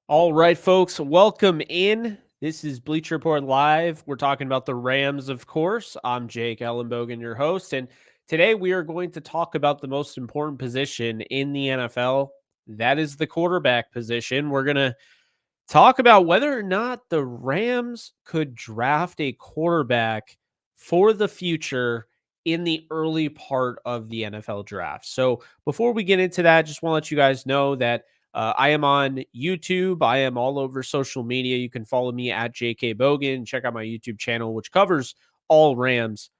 All right, folks, welcome in. This is Bleacher Report Live. We're talking about the Rams, of course. I'm Jake Ellenbogen, your host, and today we are going to talk about the most important position in the NFL. That is the quarterback position. We're going to talk about whether or not the Rams could draft a quarterback for the future in the early part of the NFL draft. So before we get into that, just want to let you guys know that I am on YouTube. I am all over social media. You can follow me at JK Bogan. Check out my YouTube channel, which covers all Rams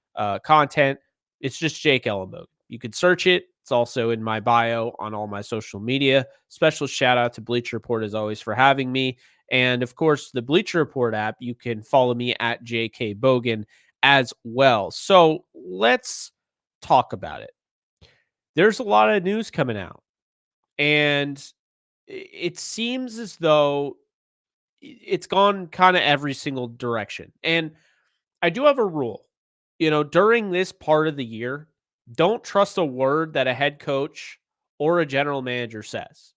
content. It's just Jake Ellenbogen. You can search it. It's also in my bio on all my social media. Special shout out to Bleacher Report as always for having me. And of course, the Bleacher Report app, you can follow me at JK Bogan as well. So let's talk about it. There's a lot of news coming out, and it seems as though it's gone kind of every single direction. And I do have a rule, during this part of the year, don't trust a word that a head coach or a general manager says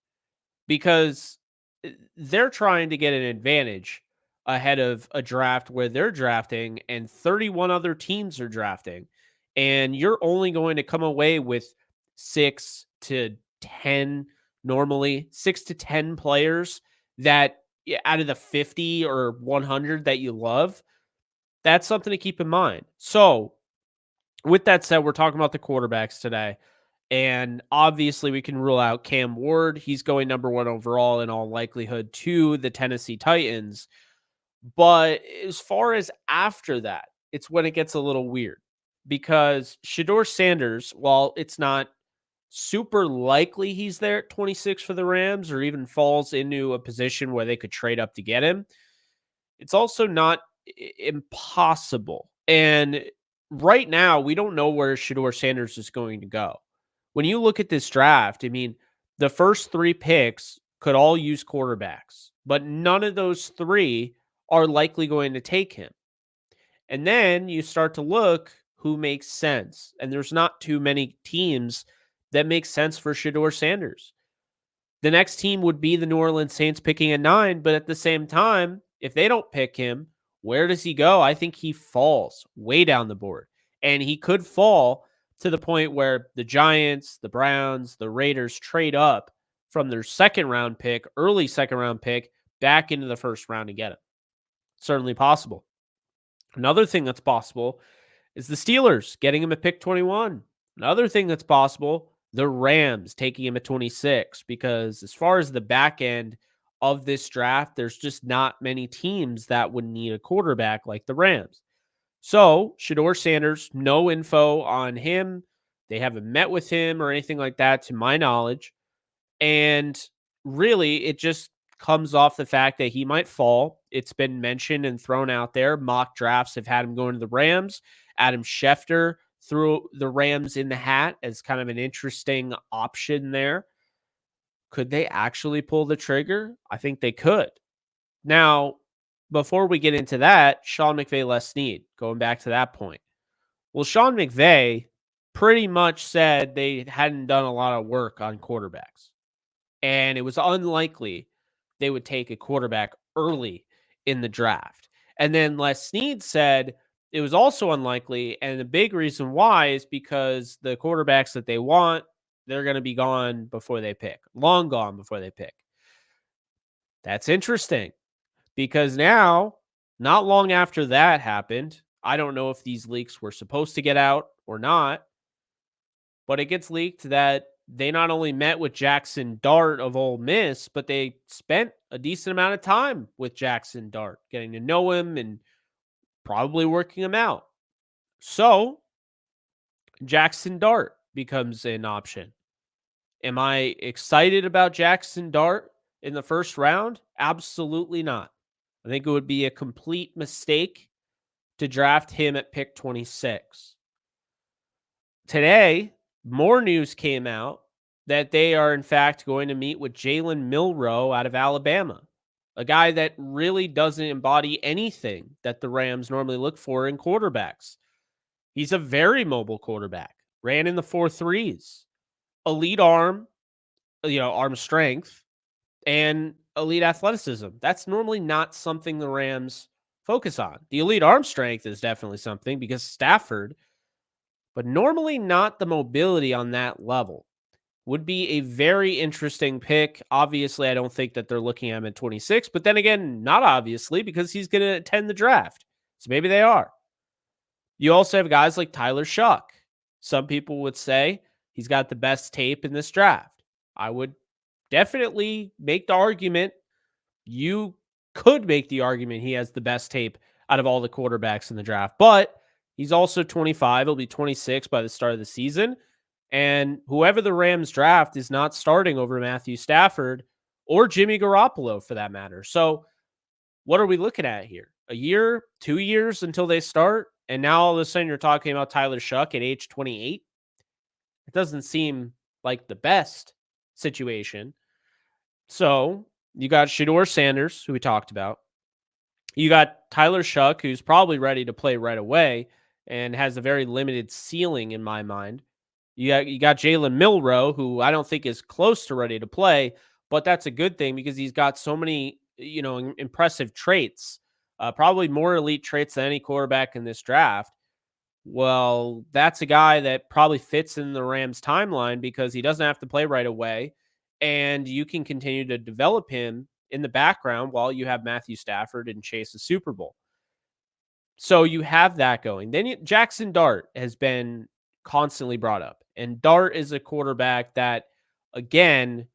because they're trying to get an advantage ahead of a draft where they're drafting and 31 other teams are drafting. And you're only going to come away with 6 to 10, normally 6 to 10 players that out of the 50 or 100 that you love. That's something to keep in mind. So, with that said, we're talking about the quarterbacks today. And obviously, we can rule out Cam Ward. He's going number one overall in all likelihood to the Tennessee Titans. But as far as after that, it's when it gets a little weird because Shador Sanders, while it's not super likely he's there at 26 for the Rams or even falls into a position where they could trade up to get him, it's also not impossible. And right now, we don't know where Shador Sanders is going to go. When you look at this draft, I mean, the first three picks could all use quarterbacks, but none of those three are likely going to take him. And then you start to look who makes sense. And there's not too many teams that make sense for Shador Sanders. The next team would be the New Orleans Saints picking at 9, but at the same time, if they don't pick him, where does he go? I think he falls way down the board. And he could fall to the point where the Giants, the Browns, the Raiders trade up from their second round pick, early second round pick, back into the first round to get him. Certainly possible. Another thing that's possible is the Steelers getting him at pick 21. Another thing that's possible, the Rams taking him at 26, because as far as the back end of this draft, there's just not many teams that would need a quarterback like the Rams. So, Shador Sanders, no info on him. They haven't met with him or anything like that, to my knowledge. And really, it just comes off the fact that he might fall. It's been mentioned and thrown out there. Mock drafts have had him going to the Rams. Adam Schefter threw the Rams in the hat as kind of an interesting option there. Could they actually pull the trigger? I think they could. Now, before we get into that, Sean McVay less need, going back to that point. Well, Sean McVay pretty much said they hadn't done a lot of work on quarterbacks. And it was unlikely they would take a quarterback early in the draft. And then Les Snead said it was also unlikely. And the big reason why is because the quarterbacks that they want, they're going to be gone before they pick, long gone before they pick. That's interesting because now, not long after that happened, I don't know if these leaks were supposed to get out or not, but it gets leaked that they not only met with Jackson Dart of Ole Miss, but they spent a decent amount of time with Jackson Dart, getting to know him and probably working him out. So Jackson Dart becomes an option. Am I excited about Jackson Dart in the first round? Absolutely not. I think it would be a complete mistake to draft him at pick 26. Today, more news came out that they are, in fact, going to meet with Jalen Milroe out of Alabama, a guy that really doesn't embody anything that the Rams normally look for in quarterbacks. He's a very mobile quarterback, ran in the 4.3s, elite arm, arm strength, and elite athleticism. That's normally not something the Rams focus on. The elite arm strength is definitely something because Stafford, but normally not the mobility on that level. Would be a very interesting pick. Obviously, I don't think that they're looking at him at 26, but then again, not obviously because he's going to attend the draft. So maybe they are. You also have guys like Tyler Shuck. Some people would say he's got the best tape in this draft. I would definitely make the argument. You could make the argument he has the best tape out of all the quarterbacks in the draft, but he's also 25. He'll be 26 by the start of the season. And whoever the Rams draft is not starting over Matthew Stafford or Jimmy Garoppolo for that matter. So, what are we looking at here? A year, 2 years until they start? And now all of a sudden you're talking about Tyler Shuck at age 28? It doesn't seem like the best situation. So, you got Shador Sanders, who we talked about. You got Tyler Shuck, who's probably ready to play right away and has a very limited ceiling in my mind. You got Jalen Milroe, who I don't think is close to ready to play, but that's a good thing because he's got so many, impressive traits, probably more elite traits than any quarterback in this draft. Well, that's a guy that probably fits in the Rams timeline because he doesn't have to play right away, and you can continue to develop him in the background while you have Matthew Stafford and chase the Super Bowl. So you have that going. Then Jackson Dart has been constantly brought up. And Dart is a quarterback that, again,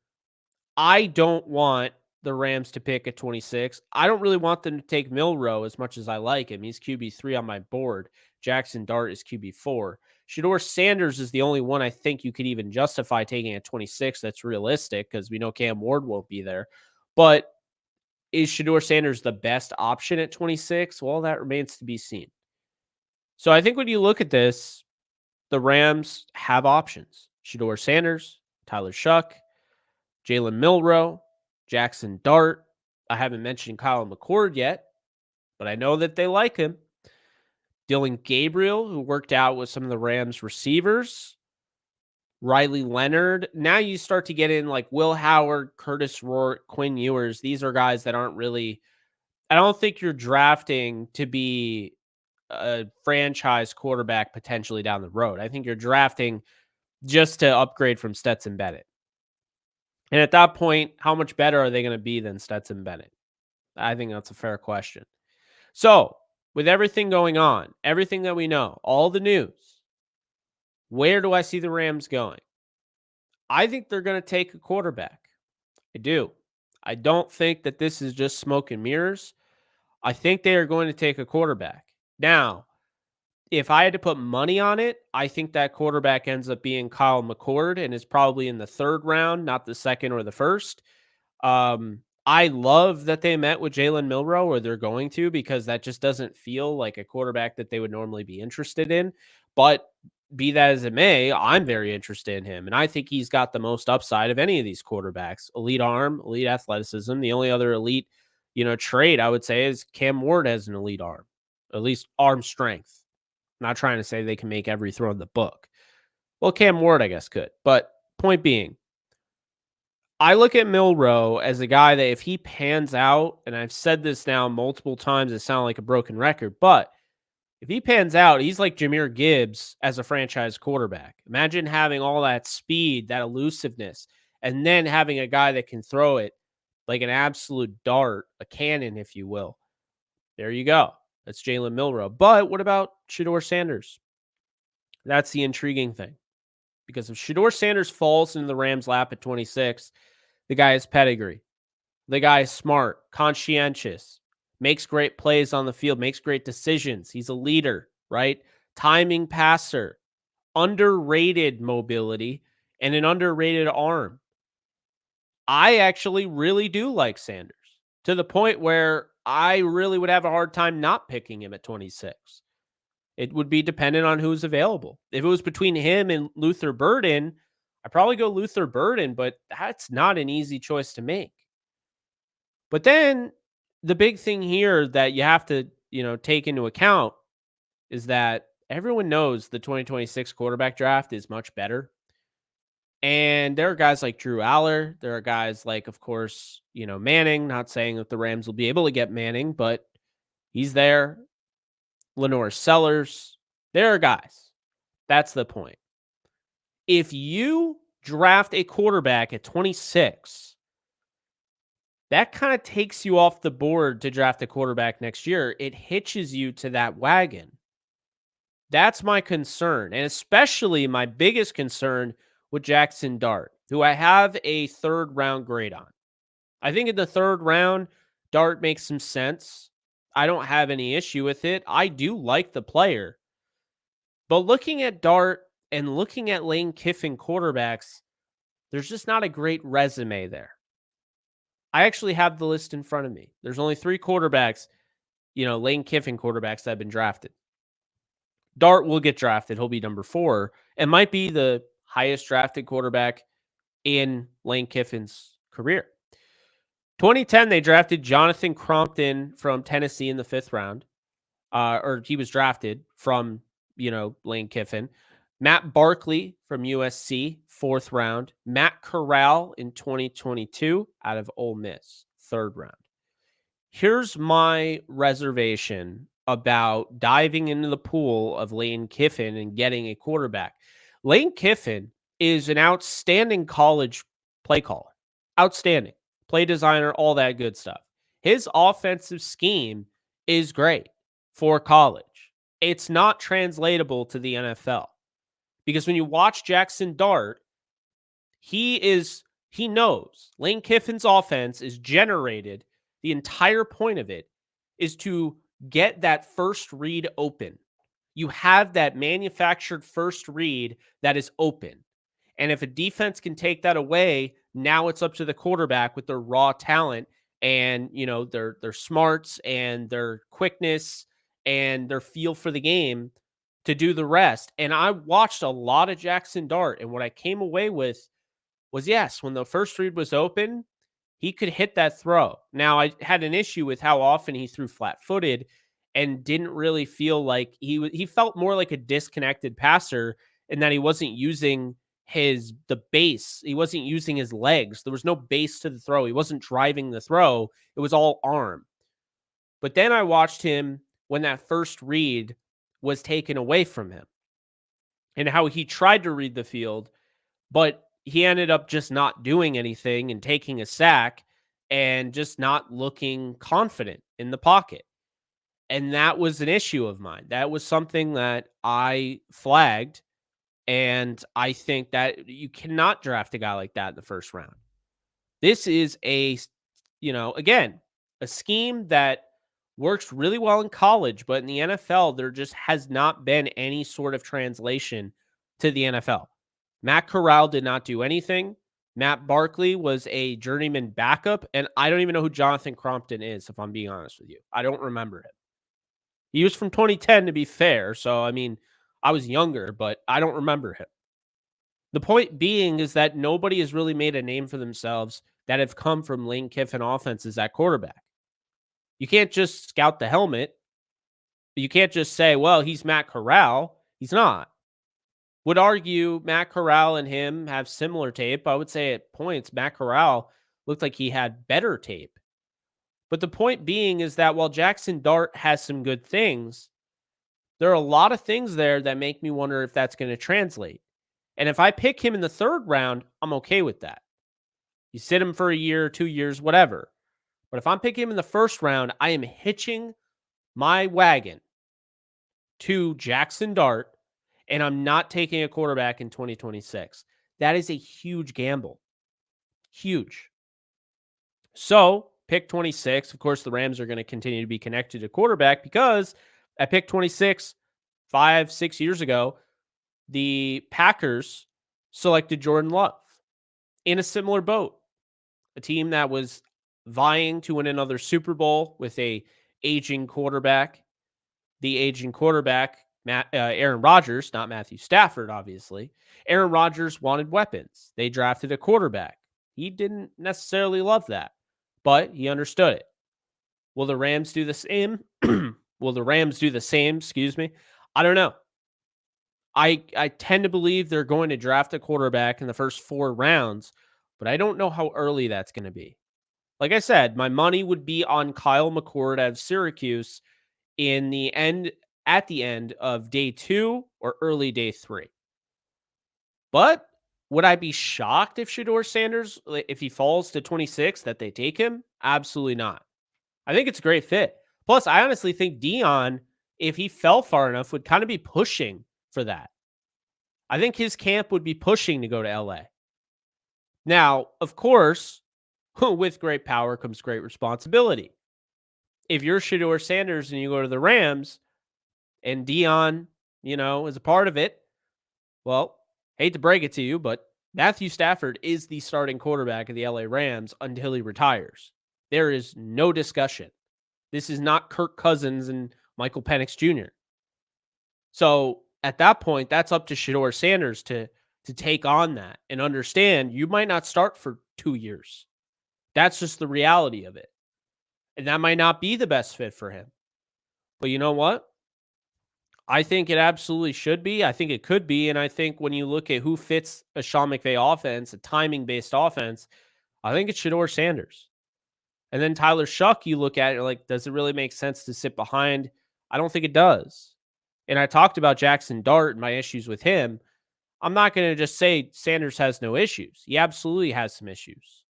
I don't want the Rams to pick at 26. I don't really want them to take Milroe as much as I like him. He's QB3 on my board. Jackson Dart is QB4. Shador Sanders is the only one I think you could even justify taking at 26. That's realistic because we know Cam Ward won't be there. But is Shador Sanders the best option at 26? Well, that remains to be seen. So I think when you look at this, the Rams have options. Shador Sanders, Tyler Shuck, Jalen Milroe, Jackson Dart. I haven't mentioned Kyle McCord yet, but I know that they like him. Dylan Gabriel, who worked out with some of the Rams receivers. Riley Leonard. Now you start to get in like Will Howard, Curtis Rourke, Quinn Ewers. These are guys that aren't really, I don't think you're drafting to be a franchise quarterback potentially down the road. I think you're drafting just to upgrade from Stetson Bennett. And at that point, how much better are they going to be than Stetson Bennett? I think that's a fair question. So, with everything going on, everything that we know, all the news, where do I see the Rams going? I think they're going to take a quarterback. I do. I don't think that this is just smoke and mirrors. I think they are going to take a quarterback. Now, if I had to put money on it, I think that quarterback ends up being Kyle McCord and is probably in the third round, not the second or the first. I love that they met with Jalen Milroe, or they're going to, because that just doesn't feel like a quarterback that they would normally be interested in. But be that as it may, I'm very interested in him. And I think he's got the most upside of any of these quarterbacks. Elite arm, elite athleticism. The only other elite, trait I would say is Cam Ward has an elite arm, at least arm strength. I'm not trying to say they can make every throw in the book. Well, Cam Ward, I guess, could. But point being, I look at Milroe as a guy that if he pans out, and I've said this now multiple times, it sounds like a broken record, but if he pans out, he's like Jahmyr Gibbs as a franchise quarterback. Imagine having all that speed, that elusiveness, and then having a guy that can throw it like an absolute dart, a cannon, if you will. There you go. That's Jalen Milroe. But what about Shador Sanders? That's the intriguing thing. Because if Shador Sanders falls into the Rams' lap at 26, the guy has pedigree. The guy is smart, conscientious, makes great plays on the field, makes great decisions. He's a leader, right? Timing passer, underrated mobility, and an underrated arm. I actually really do like Sanders to the point where I really would have a hard time not picking him at 26. It would be dependent on who's available. If it was between him and Luther Burden, I'd probably go Luther Burden, but that's not an easy choice to make. But then the big thing here that you have to, take into account is that everyone knows the 2026 quarterback draft is much better. And there are guys like Drew Aller. There are guys like, of course, Manning. Not saying that the Rams will be able to get Manning, but he's there. Lenore Sellers. There are guys. That's the point. If you draft a quarterback at 26, that kind of takes you off the board to draft a quarterback next year. It hitches you to that wagon. That's my concern, and especially my biggest concern with Jackson Dart, who I have a third round grade on. I think in the third round, Dart makes some sense. I don't have any issue with it. I do like the player. But looking at Dart and looking at Lane Kiffin quarterbacks, there's just not a great resume there. I actually have the list in front of me. There's only 3 quarterbacks, Lane Kiffin quarterbacks that have been drafted. Dart will get drafted. He'll be number 4 and might be the highest drafted quarterback in Lane Kiffin's career. 2010, they drafted Jonathan Crompton from Tennessee in the 5th round. Or he was drafted from, Lane Kiffin. Matt Barkley from USC, 4th round. Matt Corral in 2022 out of Ole Miss, 3rd round. Here's my reservation about diving into the pool of Lane Kiffin and getting a quarterback. Lane Kiffin is an outstanding college play caller. Outstanding. Play designer, all that good stuff. His offensive scheme is great for college. It's not translatable to the NFL. Because when you watch Jackson Dart, he knows Lane Kiffin's offense is generated. The entire point of it is to get that first read open. You have that manufactured first read that is open. And if a defense can take that away, now it's up to the quarterback with their raw talent and, their smarts and their quickness and their feel for the game to do the rest. And I watched a lot of Jackson Dart, and what I came away with was, yes, when the first read was open, he could hit that throw. Now, I had an issue with how often he threw flat-footed and didn't really feel like he felt more like a disconnected passer in that he wasn't using the base. He wasn't using his legs. There was no base to the throw. He wasn't driving the throw. It was all arm. But then I watched him when that first read was taken away from him and how he tried to read the field, but he ended up just not doing anything and taking a sack and just not looking confident in the pocket. And that was an issue of mine. That was something that I flagged. And I think that you cannot draft a guy like that in the first round. This is again, a scheme that works really well in college, but in the NFL, there just has not been any sort of translation to the NFL. Matt Corral did not do anything. Matt Barkley was a journeyman backup, and I don't even know who Jonathan Crompton is, if I'm being honest with you. I don't remember him. He was from 2010, to be fair, so, I was younger, but I don't remember him. The point being is that nobody has really made a name for themselves that have come from Lane Kiffin offenses at quarterback. You can't just scout the helmet. You can't just say, well, he's Matt Corral. He's not. Would argue Matt Corral and him have similar tape. I would say at points, Matt Corral looked like he had better tape. But the point being is that while Jackson Dart has some good things, there are a lot of things there that make me wonder if that's going to translate. And if I pick him in the 3rd round, I'm okay with that. You sit him for a year, 2 years, whatever. But if I'm picking him in the 1st round, I am hitching my wagon to Jackson Dart, and I'm not taking a quarterback in 2026. That is a huge gamble. Huge. So, pick 26. Of course, the Rams are going to continue to be connected to quarterback because at pick 26, 5-6 years ago, the Packers selected Jordan Love in a similar boat. A team that was vying to win another Super Bowl with a aging quarterback. The aging quarterback, Aaron Rodgers, not Matthew Stafford, obviously. Aaron Rodgers wanted weapons. They drafted a quarterback. He didn't necessarily love that, but he understood it. Will the Rams do the same? Will the Rams do the same? Excuse me. I don't know. I tend to believe they're going to draft a quarterback in the first 4 rounds, but I don't know how early that's gonna be. Like I said, my money would be on Kyle McCord out of Syracuse in the end at the end of day 2 or early day 3. But would I be shocked if Shador Sanders, if he falls to 26, that they take him? Absolutely not. I think it's a great fit. Plus, I honestly think Dion, if he fell far enough, would kind of be pushing for that. I think his camp would be pushing to go to LA. Now, of course, with great power comes great responsibility. If you're Shador Sanders and you go to the Rams and Dion, is a part of it, well, hate to break it to you, but Matthew Stafford is the starting quarterback of the LA Rams until he retires. There is no discussion. This is not Kirk Cousins and Michael Penix Jr. So at that point, that's up to Shador Sanders to take on that and understand you might not start for 2 years. That's just the reality of it. And that might not be the best fit for him. But you know what? I think it absolutely should be. I think it could be. And I think when you look at who fits a Sean McVay offense, a timing based offense, I think it's Shador Sanders. And then Tyler Shuck, you look at it, you're like, does it really make sense to sit behind? I don't think it does. And I talked about Jackson Dart and my issues with him. I'm not going to just say Sanders has no issues. He absolutely has some issues.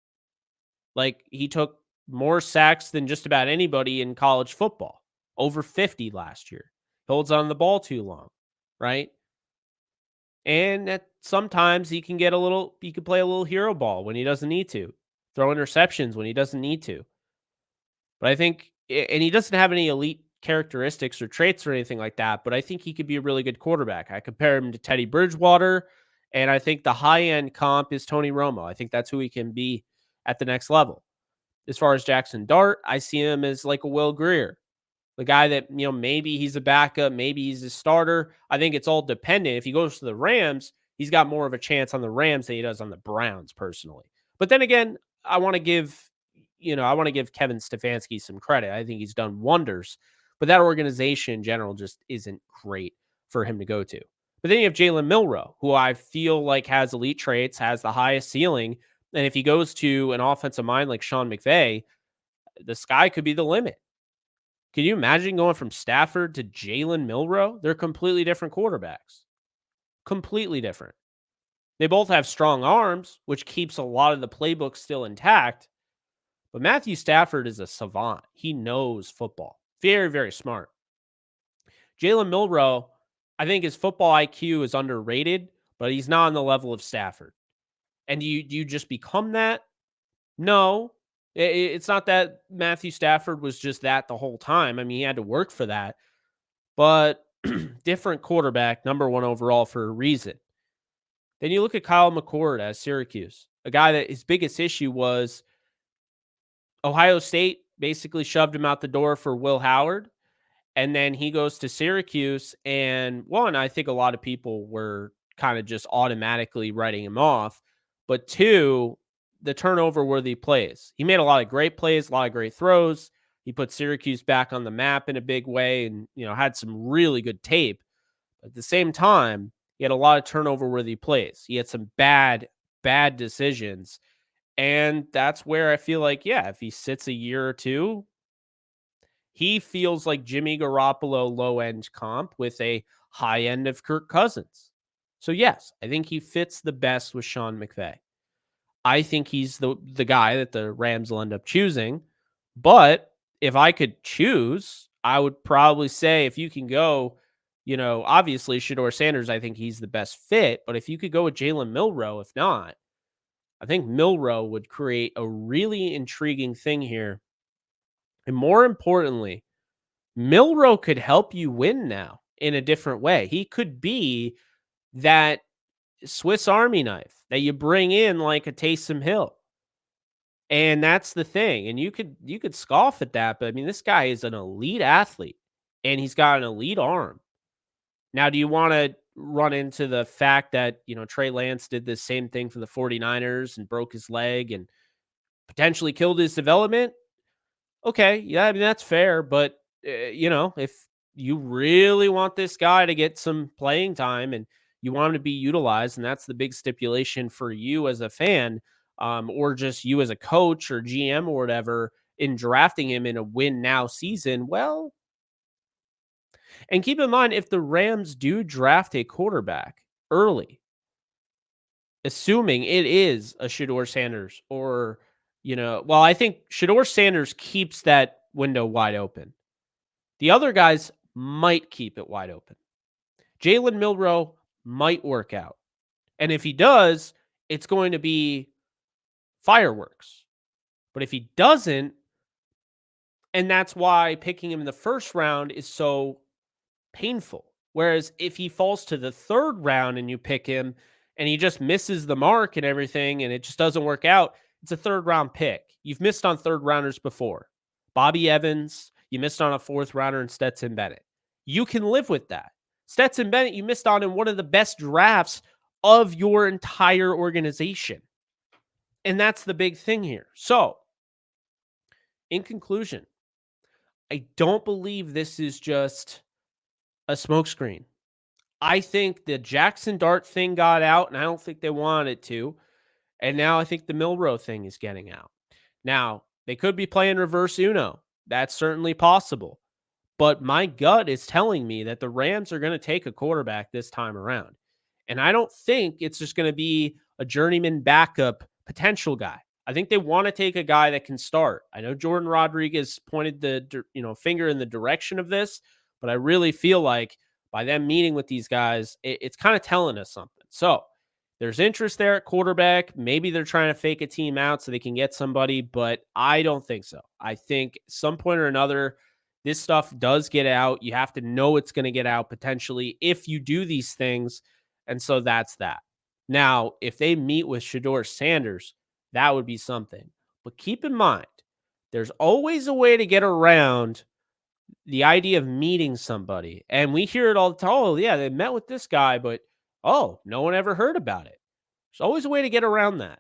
Like, he took more sacks than just about anybody in college football, over 50 last year. Holds on the ball too long, right? And sometimes he can play a little hero ball when he doesn't need to, throw interceptions when he doesn't need to. But I think, and he doesn't have any elite characteristics or traits or anything like that, but I think he could be a really good quarterback. I compare him to Teddy Bridgewater, and I think the high end comp is Tony Romo. I think that's who he can be at the next level. As far as Jackson Dart, I see him as like a Will Grier, the guy that, maybe he's a backup, maybe he's a starter. I think it's all dependent. If he goes to the Rams, he's got more of a chance on the Rams than he does on the Browns personally. But then again, I want to give, Kevin Stefanski some credit. I think he's done wonders, but that organization in general just isn't great for him to go to. But then you have Jalen Milroe, who I feel like has elite traits, has the highest ceiling. And if he goes to an offensive mind like Sean McVay, the sky could be the limit. Can you imagine going from Stafford to Jalen Milroe? They're completely different quarterbacks. Completely different. They both have strong arms, which keeps a lot of the playbook still intact. But Matthew Stafford is a savant. He knows football. Very, very smart. Jalen Milroe, I think his football IQ is underrated, but he's not on the level of Stafford. And do you just become that? No. It's not that Matthew Stafford was just that the whole time. I mean, he had to work for that. But different quarterback, number 1 overall for a reason. Then you look at Kyle McCord at Syracuse, a guy that his biggest issue was Ohio State basically shoved him out the door for Will Howard. And then he goes to Syracuse. And one, I think a lot of people were kind of just automatically writing him off. But two, the turnover worthy plays. He made a lot of great plays, a lot of great throws. He put Syracuse back on the map in a big way and, had some really good tape. But at the same time, he had a lot of turnover worthy plays. He had some bad decisions. And that's where I feel like, yeah, if he sits a year or two, he feels like Jimmy Garoppolo low end comp with a high end of Kirk Cousins. So yes, I think he fits the best with Sean McVay. I think he's the guy that the Rams will end up choosing. But if I could choose, I would probably say if you can go, obviously Shador Sanders, I think he's the best fit. But if you could go with Jalen Milroe, if not, I think Milroe would create a really intriguing thing here. And more importantly, Milroe could help you win now in a different way. He could be that Swiss Army knife that you bring in like a Taysom Hill. And that's the thing. And you could scoff at that, but I mean, this guy is an elite athlete and he's got an elite arm. Now, do you want to run into the fact that, Trey Lance did the same thing for the 49ers and broke his leg and potentially killed his development? Okay, yeah, I mean, that's fair, but if you really want this guy to get some playing time and You want him to be utilized, and that's the big stipulation for you as a fan, or just you as a coach or GM or whatever in drafting him in a win now season. Well, and keep in mind, if the Rams do draft a quarterback early, assuming it is a Shador Sanders or, well, I think Shador Sanders keeps that window wide open. The other guys might keep it wide open. Jalen Milroe might work out. And if he does, it's going to be fireworks. But if he doesn't, and that's why picking him in the first round is so painful. Whereas if he falls to the third round and you pick him and he just misses the mark and everything and it just doesn't work out, it's a third round pick. You've missed on third rounders before. Bobby Evans, you missed on a fourth rounder in Stetson Bennett. You can live with that. Stetson Bennett, you missed on in one of the best drafts of your entire organization. And that's the big thing here. So, in conclusion, I don't believe this is just a smokescreen. I think the Jackson Dart thing got out, and I don't think they wanted it to. And now I think the Milroe thing is getting out. Now, they could be playing reverse Uno. That's certainly possible. But my gut is telling me that the Rams are going to take a quarterback this time around. And I don't think it's just going to be a journeyman backup potential guy. I think they want to take a guy that can start. I know Jordan Rodriguez pointed the finger in the direction of this, but I really feel like by them meeting with these guys, it's kind of telling us something. So there's interest there at quarterback. Maybe they're trying to fake a team out so they can get somebody, but I don't think so. I think some point or another, this stuff does get out. You have to know it's going to get out potentially if you do these things. And so that's that. Now, if they meet with Shador Sanders, that would be something. But keep in mind, there's always a way to get around the idea of meeting somebody. And we hear it all the time. Oh, yeah, they met with this guy, but oh, no one ever heard about it. There's always a way to get around that.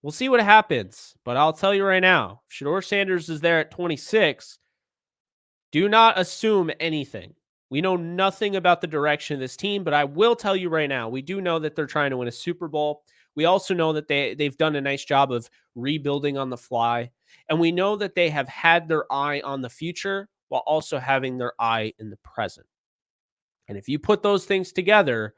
We'll see what happens. But I'll tell you right now, if Shador Sanders is there at 26, do not assume anything. We know nothing about the direction of this team, but I will tell you right now, we do know that they're trying to win a Super Bowl. We also know that they've done a nice job of rebuilding on the fly. And we know that they have had their eye on the future while also having their eye in the present. And if you put those things together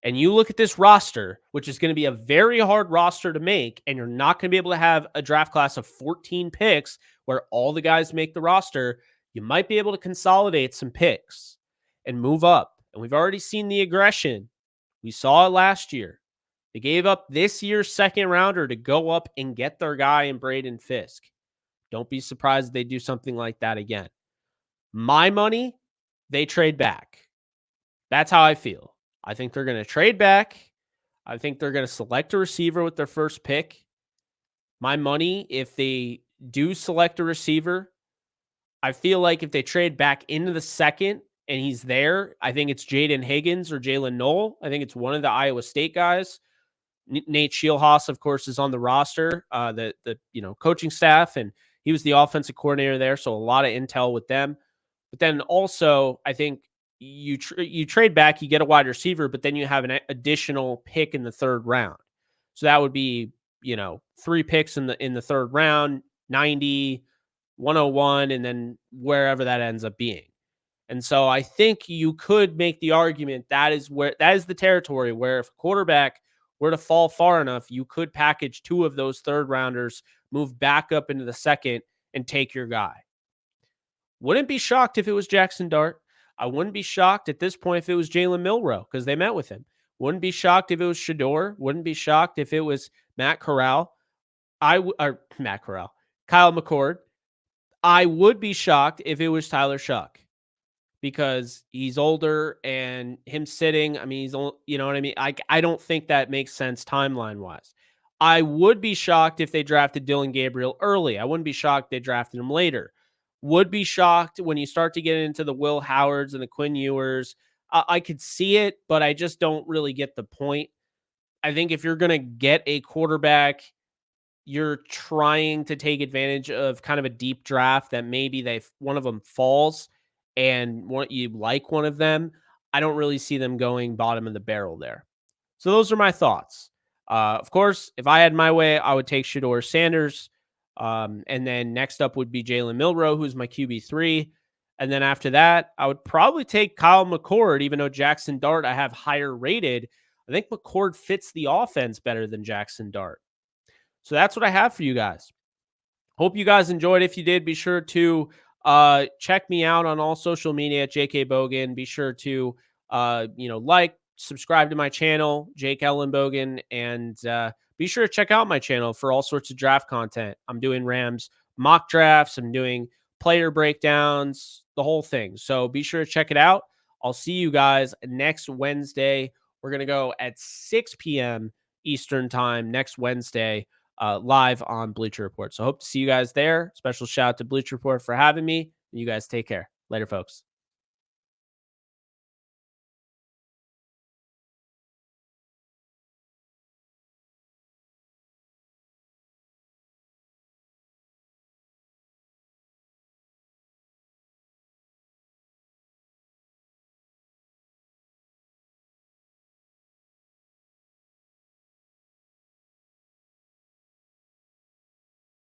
and you look at this roster, which is going to be a very hard roster to make, and you're not going to be able to have a draft class of 14 picks where all the guys make the roster, you might be able to consolidate some picks and move up. And we've already seen the aggression. We saw it last year. They gave up this year's second rounder to go up and get their guy in Braden Fisk. Don't be surprised if they do something like that again. My money, they trade back. That's how I feel. I think they're going to trade back. I think they're going to select a receiver with their first pick. My money, if they do select a receiver, I feel like if they trade back into the second and he's there, I think it's Jaden Higgins or Jalen Knoll. I think it's one of the Iowa State guys. Nate Scheelhaas, of course, is on the roster, the coaching staff, and he was the offensive coordinator there, so a lot of intel with them. But then also, I think you trade back, you get a wide receiver, but then you have an additional pick in the third round. So that would be 3 picks in the third round, 90, 101, and then wherever that ends up being. And so I think you could make the argument that is the territory where if a quarterback were to fall far enough, you could package 2 of those third rounders, move back up into the second, and take your guy. Wouldn't be shocked if it was Jackson Dart. I wouldn't be shocked at this point if it was Jalen Milroe because they met with him. Wouldn't be shocked if it was Shador. Wouldn't be shocked if it was Matt Corral. Kyle McCord. I would be shocked if it was Tyler Shuck because he's older and him sitting. I mean, he's old, you know what I mean? I don't think that makes sense timeline wise. I would be shocked if they drafted Dylan Gabriel early. I wouldn't be shocked they drafted him later. Would be shocked when you start to get into the Will Howards and the Quinn Ewers. I could see it, but I just don't really get the point. I think if you're going to get a quarterback, you're trying to take advantage of kind of a deep draft that maybe one of them falls and you like one of them. I don't really see them going bottom of the barrel there. So those are my thoughts. Of course, if I had my way, I would take Shador Sanders. And then next up would be Jalen Milroe, who's my QB3. And then after that, I would probably take Kyle McCord, even though Jackson Dart I have higher rated. I think McCord fits the offense better than Jackson Dart. So that's what I have for you guys. Hope you guys enjoyed. If you did, be sure to check me out on all social media at JK Bogan. Be sure to like, subscribe to my channel, Jake Ellenbogen, and be sure to check out my channel for all sorts of draft content. I'm doing Rams mock drafts. I'm doing player breakdowns, the whole thing. So be sure to check it out. I'll see you guys next Wednesday. We're going to go at 6 p.m. Eastern time next Wednesday, live on Bleacher Report. So hope to see you guys there. Special shout out to Bleacher Report for having me. You guys take care. Later, folks.